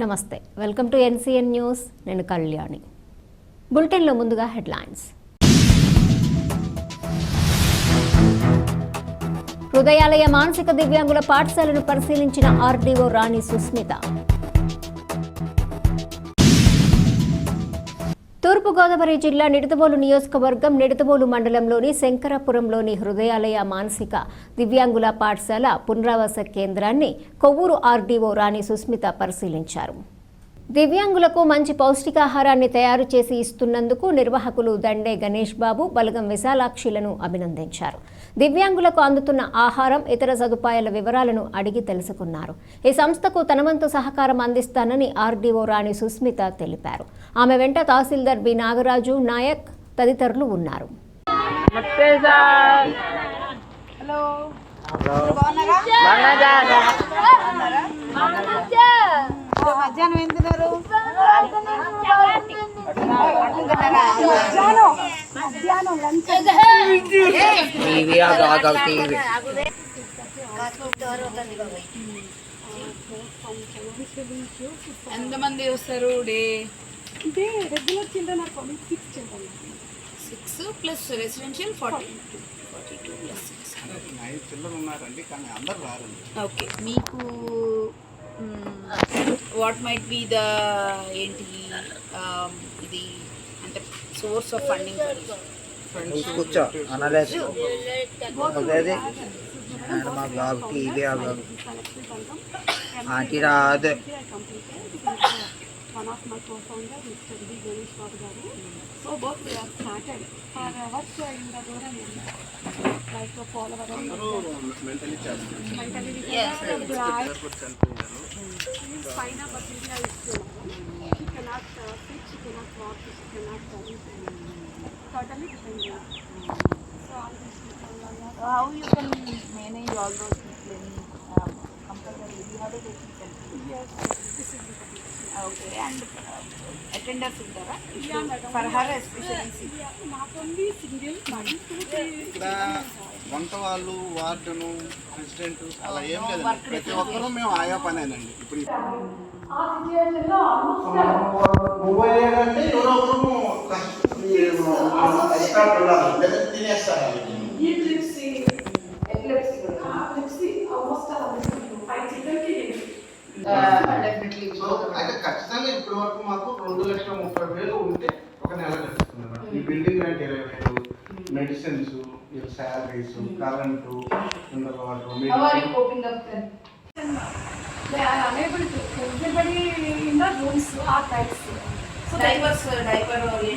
నమస్తే, welcome to NCN news. నేను కళ్యాణి. బులెటిన్లో ముందుగా హెడ్లైన్స్. హృదయాలయ మానసిక దివ్యాంగుల పాఠశాలను పరిశీలించిన ఆర్డీఓ రాణి సుస్మిత. తూర్పుగోదావరి జిల్లా నిడదవోలు నియోజకవర్గం నిడదవోలు మండలంలోని శంకరాపురంలోని హృదయాలయ మానసిక దివ్యాంగుల పాఠశాల పునరావాస కేంద్రాన్ని కొవ్వూరు ఆర్డీఓ రాణి సుస్మిత పరిశీలించారు. దివ్యాంగులకు మంచి పౌష్టికాహారాన్ని తయారు చేసి ఇస్తున్నందుకు నిర్వాహకులు దండే గణేష్ బాబు, బలగం విశాలాక్షిలను అభినందించారు. దివ్యాంగులకు అందుతున్న ఆహారం, ఇతర సదుపాయాల వివరాలను అడిగి తెలుసుకున్నారు. ఈ సంస్థకు తన వంతు సహకారం అందిస్తానని ఆర్డీఓ రాణి సుస్మిత తెలిపారు. ఆమె వెంట తహసీల్దార్ బి నాగరాజు నాయక్ తదితరులు ఉన్నారు. మధ్యాహ్నం ఏం తిన్నారు? ఎంతమంది వస్తారు day? Regular children are coming 6 children. 6 plus residential 42 plus 9 children ఉన్నారండి, కానీ అందరూ రారండి. ఓకే, మీకు వాట్ మైట్ బి ద ఏంటి ఇది అంటే సోర్స్ ఆఫ్ ఫండింగ్? కూర్చో అనలేదు అదే అండ్ మా బాబుకి ఇదే ఆంటీ రాదు. One of my co-founder, Mr. B. Ganesh Babu garu. So both we have started for work in the rural area, like for our mentally challenged. mentally Yes, blind, Yes. spinal bacteria is she cannot sit, she cannot walk, she cannot totally dependent. So all these people are how you can manage all those people in compulsory? You have to take it. yes, this is the Okay, and attenders ఉంటారా? Yeah, madam. For her especially. not only single but ఇక్కడ వంట వాళ్ళు, warden, president అలా ఏం లేదండి. ప్రతి ఒక్కరూ మేము ఆయా పనేనండి. ఇప్పుడు ఆ సిచ్యువేషన్ లో మొబైల్ ఏంటంటే ఎవరో తినేస్తారు. epilepsy almost 5 children ki Definitely. So అయితే ఖచ్చితంగా ఇప్పటి వరకు మాకు 2,30,000 ఉంటే ఒక నెల గడుస్తుంది. ఈ building rent 20,000, medicines, salaries, current, mineral water. How are you coping up then? they are unable to, everybody in the rooms are tight, so diaper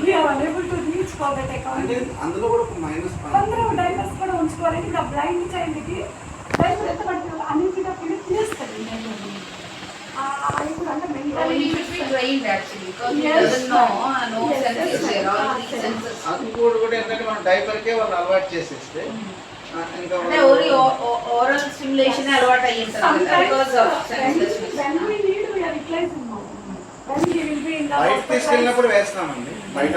we are unable to reach for that account. అంటే అందులో కూడా ఒక minus అందరూ diapers కూడా ఉంచుకోవాలి. ఇంకా blind చైల్డ్కి diaper ఎంత పడుతుంది అన్నిటిగా పిల్లలు తినేస్తుంది. ఇప్పుడు అంటే He should be trained actually because he doesn't know, no senses there, all three senses. అది కూడా ఏంటంటే మనం డైపర్కే వాళ్ళు అలవాటు చేసేస్తే ఇంకా అంటే ఓన్లీ ఓరల్ స్టిమ్యులేషన్ అలవాటు అయ్యి ఉంటుంది because of senselessness. when we need we are replacing now. When he will be in the బయట hospital. తీసుకెళ్ళినప్పుడు వేస్తామండి. బయట